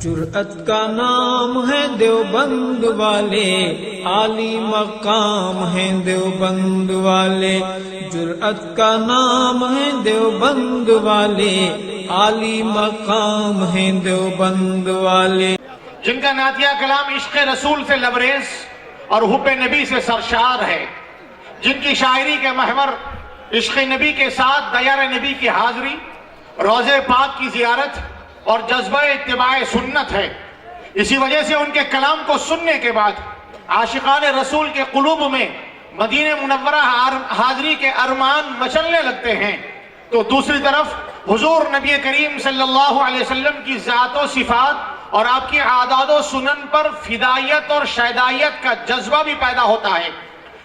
جرأت کا نام ہے دیوبند والے، عالی مقام ہیں دیوبند والے، جرأت کا نام ہے دیوبند والے، عالی مقام ہیں دیوبند والے۔ جن کا نعتیہ کلام عشق رسول سے لبریز اور حب نبی سے سرشار ہے، جن کی شاعری کے محور عشق نبی کے ساتھ دیار نبی کی حاضری، روضہ پاک کی زیارت اور جذبہ اتباع سنت ہے، اسی وجہ سے ان کے کلام کو سننے کے بعد عاشقان رسول کے قلوب میں مدینہ منورہ حاضری کے ارمان مچلنے لگتے ہیں، تو دوسری طرف حضور نبی کریم صلی اللہ علیہ وسلم کی ذات و صفات اور آپ کی عادات و سنن پر فدائیت اور شیدائیت کا جذبہ بھی پیدا ہوتا ہے۔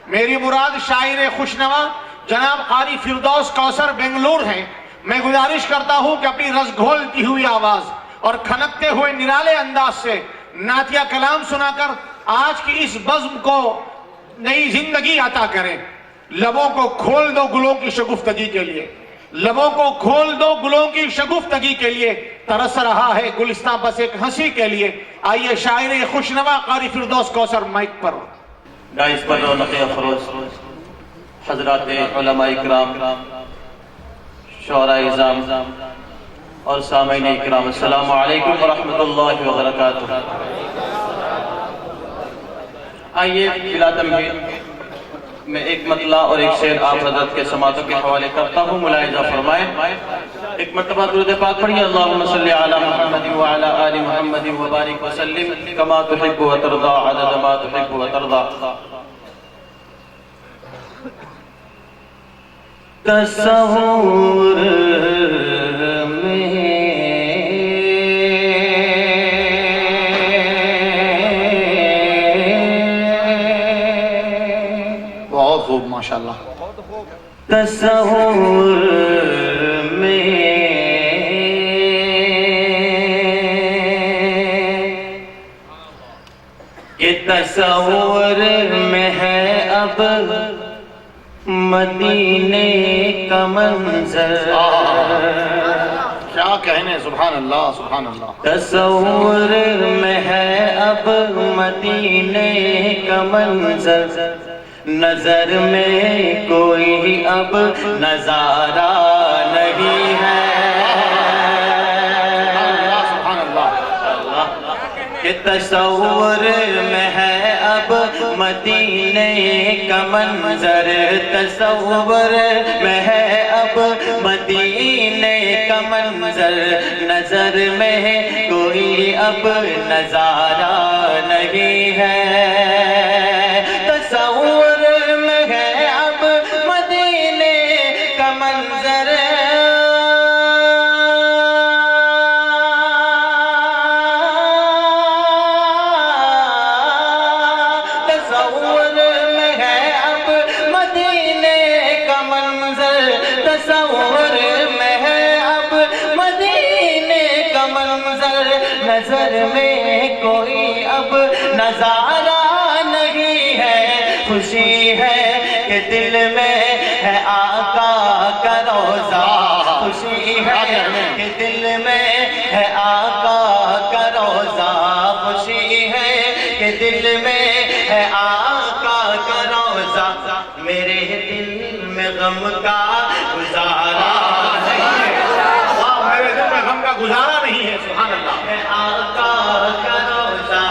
میری مراد شاعر خوشنوا جناب قاری فردوس کوثر بنگلور ہے۔ میں گزارش کرتا ہوں کہ اپنی رس گھولتی ہوئی آواز اور کھنکتے ہوئے نرالے انداز سے نعتیہ کلام سنا کر آج کی اس بزم کو نئی زندگی عطا کریں۔ لبوں کو کھول دو گلوں کی شگفتگی کے لیے، لبوں کو کھول دو گلوں کی شگفتگی کے لیے، ترس رہا ہے گلستہ بس ایک ہنسی کے لیے۔ آئیے شاعر خوشنوا قاری فردوس کوثر مائک پر۔ ڈائس پر رونق افروز حضرات علماء اکرام، شعراء اعظام اور سامعین اکرام، السلام علیکم ورحمۃ اللہ وبرکاتہ۔ آئیے بلا تمہید میں ایک مطلع اور ایک شعر آپ حضرت کے سماعتوں کے حوالے کرتا ہوں، ملاحظہ فرمائیں۔ ایک مرتبہ درود پاک پڑھیے، اللہم صلی علی محمد وعلی آل محمد وبارک وسلم کما تحب وترضى عدد ما تحب وترضى۔ تصور میں بہت خوب ماشاءاللہ۔ تصور میں کہ تصور میں ہے اب مدینے کا منظر، کیا کہنے، سبحان اللہ سبحان اللہ۔ تصور میں ہے اب مدینے کا منظر، نظر میں کوئی اب نظارہ نہیں ہے، سبحان اللہ۔ کہ تصور میں ہے اب مدینے کا منظر، تصور میں ہے اب مدینے کا منظر، نظر میں کوئی اب نظارہ نہیں ہے، تصور میں ہے اب مدینے کا منظر، نظر میں کوئی اب نظارہ نہیں ہے، خوشی ہے کہ دل میں ہے آقا کا روضہ، خوشی ہے کہ دل میں ہے آقا کا روضہ، خوشی ہے کہ دل میں ہے آقا کا روضہ، میرے دل میں غم کا گزارا نہیں ہے، میرے دل میں غم کا گزارا نہیں ہے، سبحان اللہ۔ آقا کا روضہ،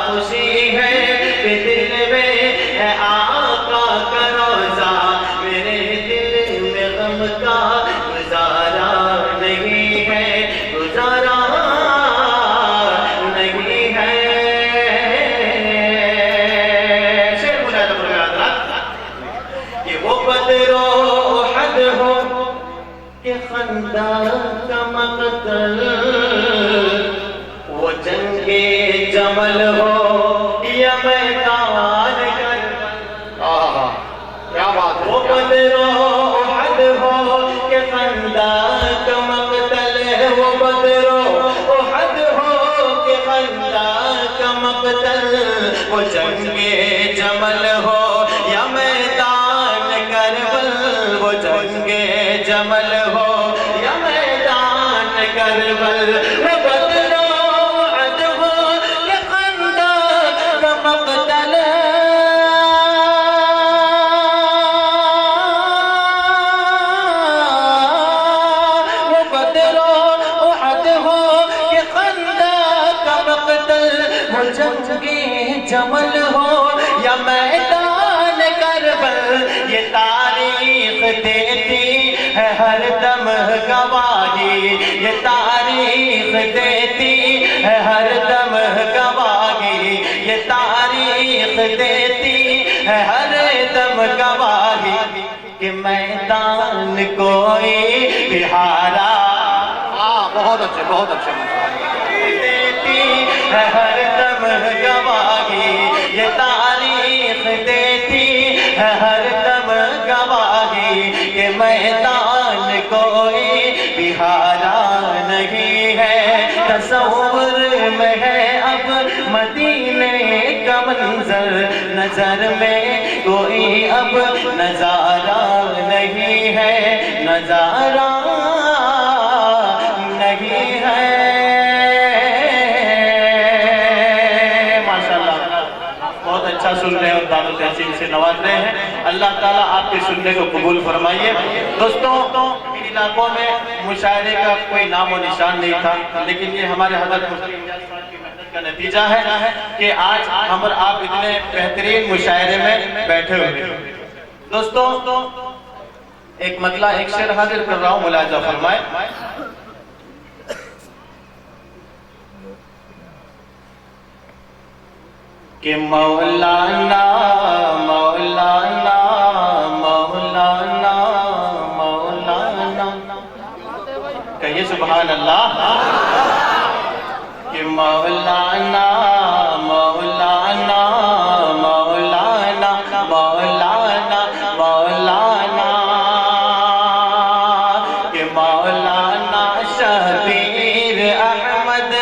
خوشی ہے کہ دل میں ہے آقا کا روضہ، میرے دل میں غم کا گزارا نہیں ہے، گزارا نہیں ہے۔ شعر مجھے کہ وہ بدر و احد ہو کہ خندق کا مقتل، وہ جنگ جمل ہو یا میدان کربلا، کیا بات ہے، وہ بدر و احد ہو کہ خندق کا مقتل، وہ بدر و احد ہو کہ خندق کا مقتل، وہ جنگ جمل ہو یا میدان کربل، وہ جنگ جمل ہو یا میدان کربل میں بدروں عہد ہو کہ خندق کا مقتل وہ بدروں عہد ہو کہ خندق کا مقتل وہ جنگی جمل ہو یا میدان کربل یہ تاریخ دیتی ہے ہر دم گواہی یہ تاریخ دیتی ہے ہر دم گواہی یہ تاریخ دیتی ہے ہر دم گواہی کہ میدان کوئی بھی ہارا بہت اچھے بہت اچھے دیتی ہے ہر دم گواہی یہ تاریخ دیتی ہے ہر دم گواہی کہ میدان کوئی بھی ہارا نہیں ہے تصور میں ہے اب مدینے کا منظر نظر میں کوئی اب نظارہ نہیں ہے نظارہ نہیں ہے بہت اچھا سن رہے ہیں اور داد و تحسین سے نواز رہے ہیں اللہ تعالیٰ آپ کے سننے کو قبول فرمائیے دوستوں ان علاقوں میں مشاعرے کا کوئی نام و نشان نہیں تھا لیکن یہ ہمارے حضرت مفتی الیاس صاحب کی محنت کا نتیجہ ہے کہ آج ہم اور آپ اتنے بہترین مشاعرے میں بیٹھے ہوئے دوستوں ایک مطلع ایک شعر حاضر کر رہا ہوں ملاحظہ فرمائے کہ مولانا مولانا مولانا مولانا کہیے سبحان اللہ کہ مولانا مولانا مولانا مولانا مولانا کہ مولانا شبیر احمد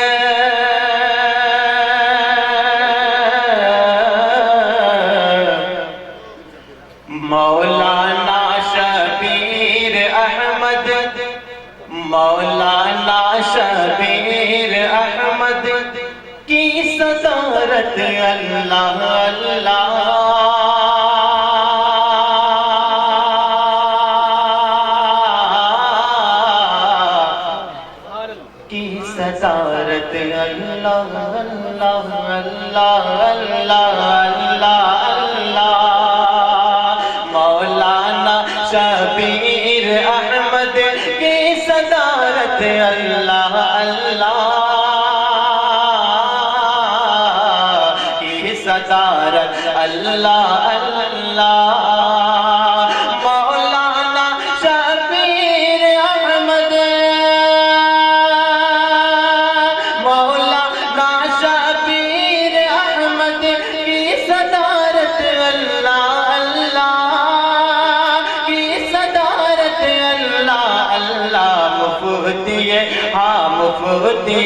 مولانا شبیر احمد مولانا شبیر احمد کی صدارت اللہ اللہ کی صدارت اللہ اللہ اللہ اللہ اللہ اللہ مولانا شبیر احمد کی صدارت اللہ اللہ کی صدارت اللہ اللہ مولانا شبیر احمد مولانا شبیر احمد کی صدارت اللہ اللہ کی صدارت اللہ اللہ مفتی ہاں مفتی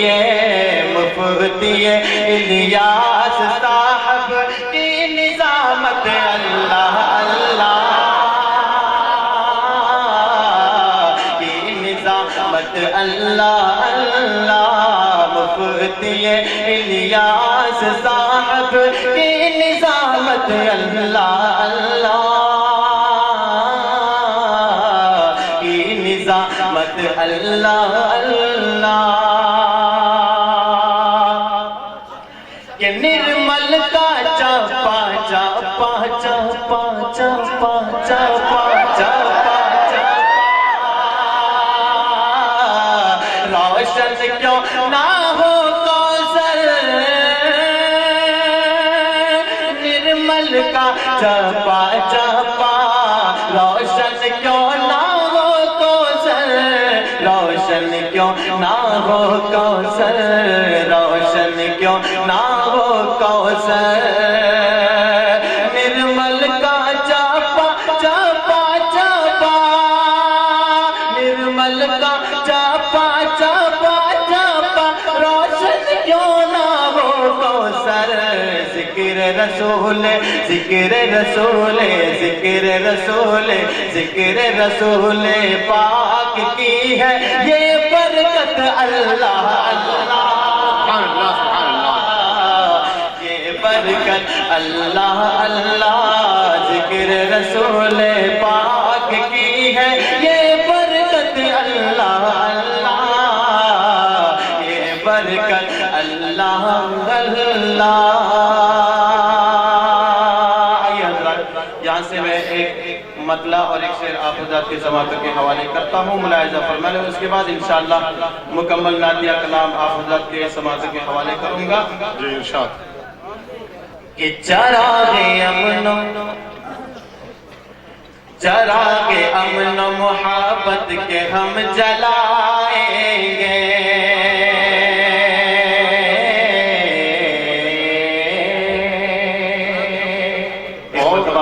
الیاس صاحب کی نظامت اللہ اللہ کی نظامت اللہ اللہ مفتی الیاس صاحب کی نظامت اللہ اللہ کی نظامت اللہ اللہ کہ نرمل کا چپا چپا چپا چپا چپا چپا روشن کیوں نہ ہو کوثر نرمل کا چپا چپا روشن کیوں نہ ہو کوثر روشن کیوں نہ ہو کوثر روشن کیوں نہ ہو کوثر نرمل کا چپا چپا چپا نرمل کا چپا چپا چپا روشن کیوں نہ ہو کوثر ذکر رسول ذکر رسول ذکر رسول ذکر رسول پاک کی ہے یہ برکت اللہ اللہ سبحان اللہ سبحان اللہ یہ برکت اللہ اللہ ذکر رسول پاک کی ہے یہ برکت اللہ اللہ یہ برکت اللہ اللہ آئیے حضرات یہاں سے میں ایک مطلع اور ایک شعر آپ حضرات کے سماعتوں کے حوالے کرتا ہوں ملاحظہ فرمائیں اس کے بعد انشاءاللہ مکمل نعتیہ کلام آپ حضرات کے سماعتوں کے حوالے کروں گا جی ارشاد کہ چراغ امن و محبت کے ہم جلائیں گے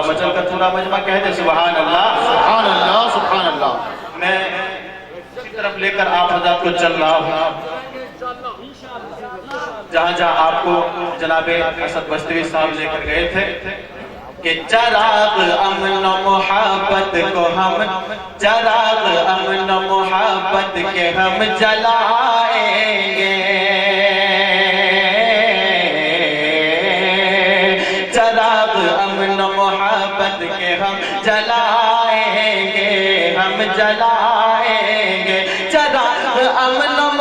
مچل کر پورا مجمع کہہ دے سبحان اللہ سبحان اللہ سبحان اللہ میں اسی طرف لے کر آپ حضرات کو چل رہا ہوں جہاں جہاں آپ کو جناب اسد بستوی صاحب لے کر گئے تھے کہ چراغ امن و محبت کو ہم چراغ امن و محبت کے ہم جلائیں گے چراغ امن و محبت کے ہم جلائیں گے ہم جلائیں گے چراغ امن و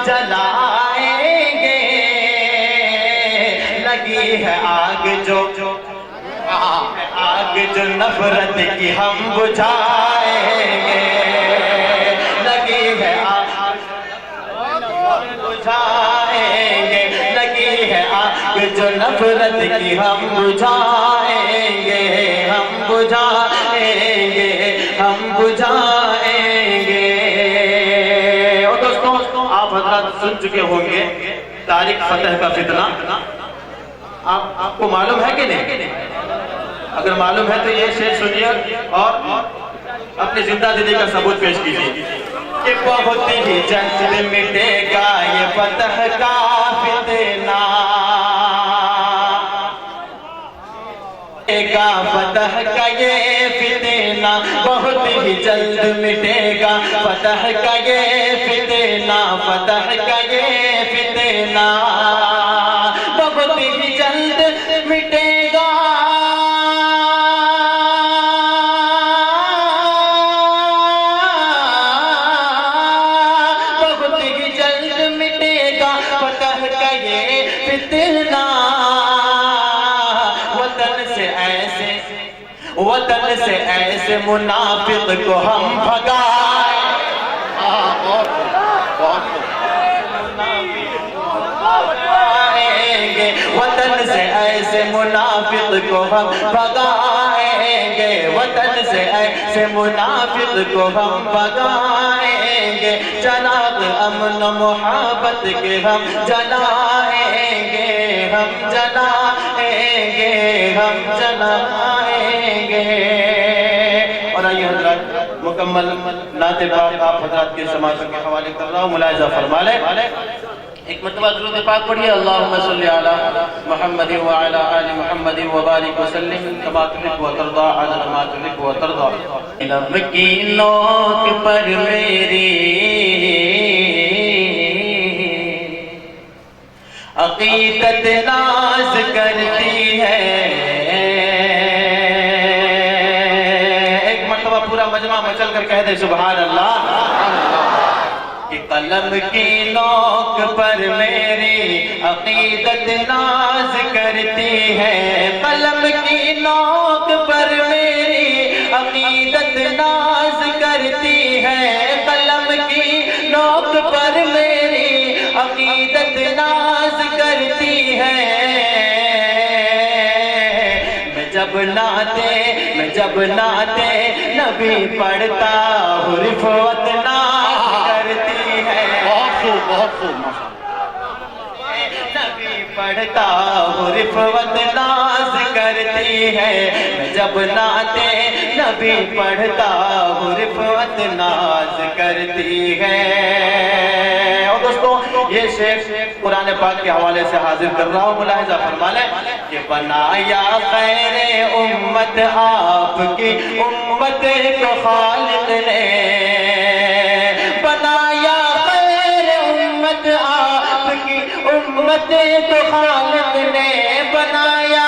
جلائیں گے لگی ہے آگ جو آگ جو نفرت کی ہم بجھائیں گے لگی ہے آگ بجھائیں گے لگی ہے آگ جو نفرت کی ہم بجھائیں گے ہم بجھائیں گے ہم بجھائیں گے آپ حضرات سن چکے ہوں گے طارق فتح کا فتنہ آپ کو معلوم ہے کہ نہیں اگر معلوم ہے تو یہ شعر سنیے اور اپنی زندہ دلی کا ثبوت پیش کیجیے کہ بہت ہی جلد مٹے گا یہ فتح کا فتنہ فتح کا یہ فتنہ بہت ہی جلد مٹے گا فتح کا یہ فتنہ فتح کا یہ فتنہ بہت ہی جلد مٹے گا بہت ہی جلد مٹے گا فتح کا یہ فتنہ وطن سے ایسے منافق کو ہم بھگائیں گے وطن سے ایسے منافق کو ہم بھگائیں گے وطن سے ایسے منافق کو ہم بھگائیں گے چراغ امن و محبت کے ہم جلائیں گے ہم جلائیں گے ہم جلائیں گے اور آئیے حضرات مکمل نعت پاک آپ حضرات کے سماعتوں کے حوالے کر رہا ہوں ملاحظہ فرما لیں ایک مرتبہ درود پاک پڑھیے اللہم صلی علی محمد وعلی آل محمد وبارک وسلم کما تحب و ترضى عدد ما تحب و ترضى لب کی نوک پر میری عقیدت ناز کرتی ہے ایک مرتبہ پورا مجمع مچل کر کہہ دے سبحان اللہ کہ قلم کی نوک پر میری عقیدت ناز کرتی ہے قلم کی نوک پر میری عقیدت ناز کرتی ہے قلم کی نوک پر میری عقیدت ناز کرتی ہے میں جب نعتے نبی پڑھتا ہوں رفعت ناز کرتی ہے بہت خوب نبی پڑھتا ہوں رفعت ناز کرتی ہے میں جب نعتے کبھی پڑھتا ہوں رفعت ناز کرتی ہے۔ اور دوستو یہ شیخ قرآن پاک کے حوالے سے حاضر کر رہا ہوں، ملاحظہ فرما لیں کہ بنایا خیر امت آپ کی امت کو خالق نے، بنایا خیر امت آپ کی امت کو خالق نے، بنایا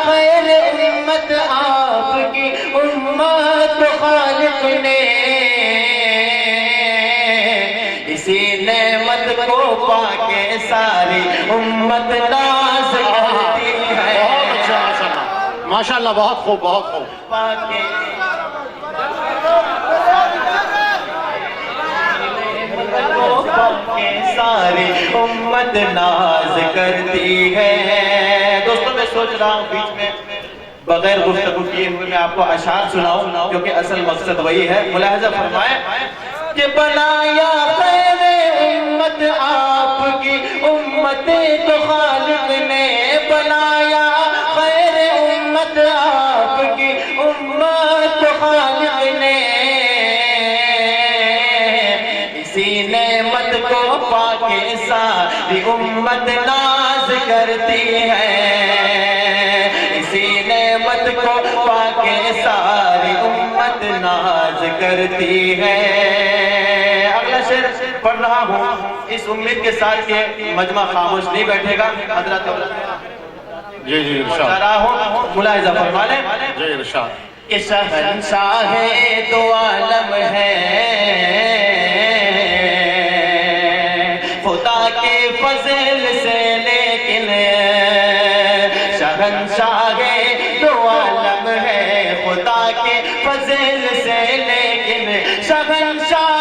خیر امت آپ کی امت کو خالق نے، اسی نعمت کو پا کے ساری امت ناز کرتی ہے۔ بہت اچھا، ماشاءاللہ، بہت خوب، بہت خوب۔ پا کے ساری امت ناز کرتی ہے۔ دوستوں میں سوچ رہا ہوں بیچ میں بغیر گفتگو کیے ہوئے میں آپ کو اشعار سناؤں، کیونکہ اصل مقصد وہی ہے۔ ملاحظہ فرمائیں کہ بنایا خیر امت آپ کی امت کو خالق نے، بنایا خیر امت آپ کی امت کو خالق نے، اسی نعمت کو پا کے ساری امت ناز کرتی ہے، اسی نعمت کو پا کے ساری امت ناز کرتی ہے۔ اگلا شعر پڑھ رہا ہوں اس امید کے ساتھ کہ مجمع خاموش نہیں بیٹھے گا۔ حضرت جی پڑھ رہا ہوں، ملاحظہ فرما لیں جی ارشاد کہ شہنشاہ دو عالم ہے، خدا کے فضل سے لیکن شہنشاہ دو عالم ہے، خدا کے فضل سے لیکن شہنشاہ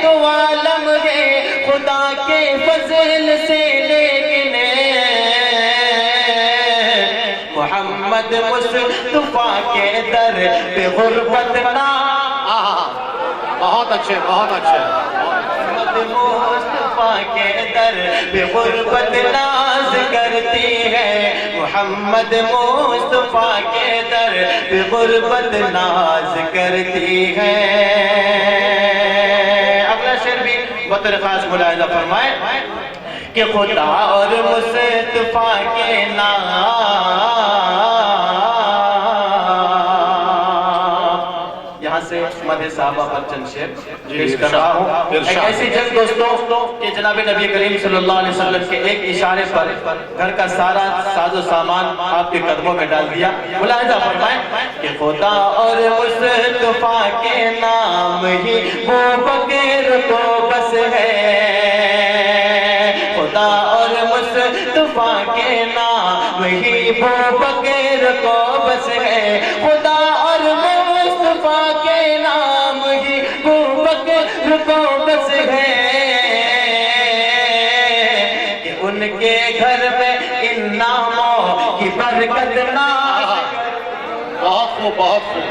دو عالم ہے، خدا کے فضل سے لیکن محمد مصطفیٰ کے در پہ غربت نہ، بہت اچھے، بہت اچھے۔ محمد مصطفیٰ کے در پہ غربت ناز کرتی ہے، محمد مصطفیٰ کے در پہ غربت ناز کرتی ہے۔ اگلا شعر بھی بطور خاص ملاحظہ فرمائیں کہ خدا اور مصطفیٰ کے نام، یہاں سے مدح صحابہ پر چند شعر پیش کر رہا ہوں۔ ایک ایسی جنگ دوستوں کہ جناب نبی کریم صلی اللہ علیہ وسلم کے ایک اشارے پر گھر کا سارا ساز و سامان آپ کے قدموں میں ڈال دیا۔ ملاحظہ فرمائیں کہ خدا اور مصطفیٰ کے نام ہی وہ بغیر کو بس ہے، خدا اور مصطفیٰ کے نام ہی وہ بغیر کو بس ہے، خدا اور مصطفیٰ کے نام ہی وہ بغیر کو بس ہے، کہ ان کے گھر میں ان ناموں کی برکت نہ، بہت خوب، بہت خوب۔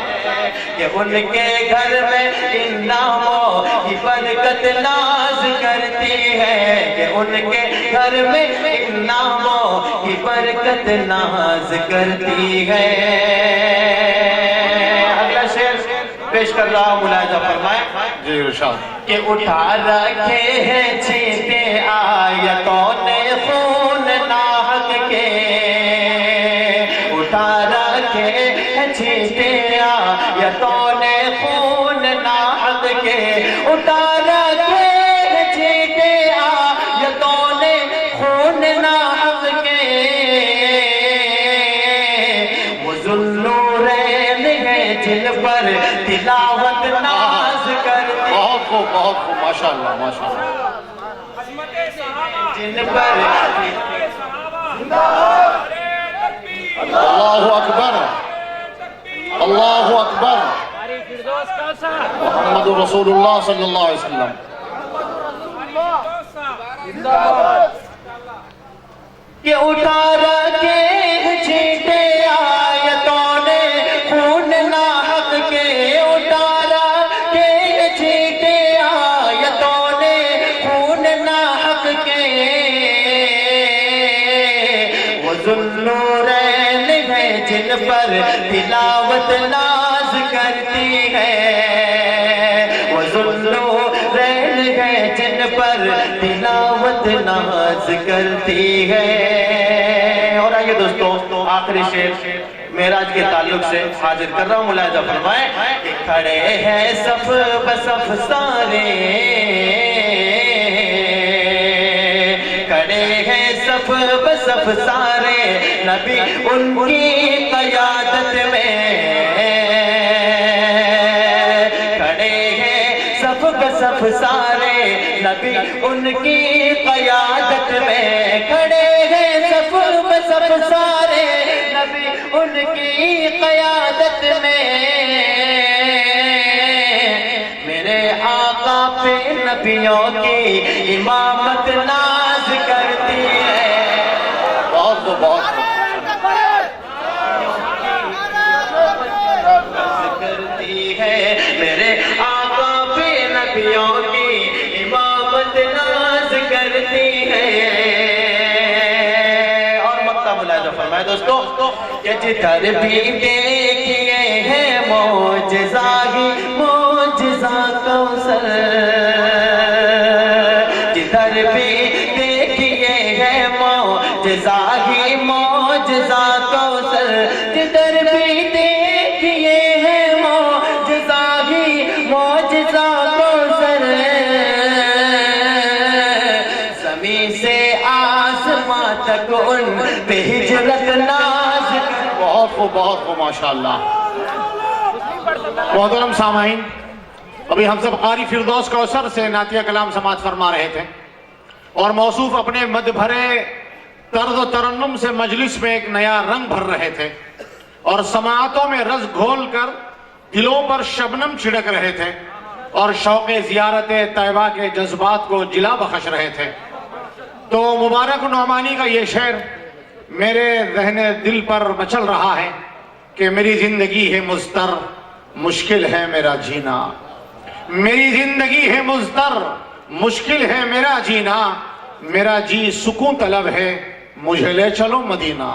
کہ ان کے گھر میں ان ناموں کی برکت ناز کرتی ہے، کہ ان کے گھر میں ان ناموں کی برکت ناز کرتی ہے۔ اگلا شعر پیش کر رہا ہوں، ملاحظہ فرمائیں جی ارشاد کہ اٹھا رکھے ہیں چھینٹے آیتوں نے خون ناحق کے، اٹھا رکھے ہیں چھینٹے آیتوں نے خون ناحق کے، اٹھا رکھے ہیں چھینٹے آیتوں نے خون ناحق کے، وہ ذوالنورین ہیں جن پر تلاوت ناز کرتی، بہت خوب، بہت خوب، ماشاءاللہ، ماشاءاللہ۔ جن پر اللہ اکبر، اللہ اکبر، محمد رسول اللہ صلی اللہ علیہ وسلم۔ کہ اٹھا رکھے چھینٹے آیتوں نے خون ناحق کے، اٹھا رکھے چھینٹے آیتوں نے خون ناحق کے، وہ ذوالنورین ہیں جن پر تلاوت ناز کرتی ہے وہ ذوالنورین ہے جن پر تلاوت ناز کرتی ہے اور آئیے دوستو آخری شعر معراج کے تعلق سے حاضر کر رہا ہوں ملاحظہ فرمائیں کہ کھڑے ہیں صف بصف سارے کھڑے ہیں صف بصف سارے نبی ان کی قیادت میں کھڑے ہیں صف بصف سارے نبی ان کی قیادت میں کھڑے ہیں صف بصف سارے نبی ان کی قیادت میں میرے آقا پہ نبیوں کی امامت ناز کرتی ہے بہت کرتی ہے میرے آقا پہ نبیوں کی امامت ناز کرتی ہے اور مقطع ملاحظہ فرمائے دوستو کہ جدھر بھی دیکھئے ہیں معجزہ ہی معجزہ کوثر جدھر بھی دیکھئے ہیں معجزہ ہی معجزہ کوثر جدھر بھی دیکھئے ہیں معجزہ ہی معجزہ کوثر زمین سے آسمان تک ان پہ ہجرت ناز بہت ماشاءاللہ محترم سامعین ابھی ہم سب قاری فردوس کوثر سے نعتیہ کلام سماعت فرما رہے تھے اور موصوف اپنے مد بھرے طرز و ترنم سے مجلس میں ایک نیا رنگ بھر رہے تھے اور سماعتوں میں رس گھول کر دلوں پر شبنم چھڑک رہے تھے اور شوق زیارت طیبہ کے جذبات کو جلا بخش رہے تھے تو مبارک نعمانی کا یہ شعر میرے ذہن دل پر مچل رہا ہے کہ میری زندگی ہے مضطر مشکل ہے میرا جینا میری زندگی ہے مضطر مشکل ہے میرا جینا میرا جی سکون طلب ہے مجھے لے چلو مدینہ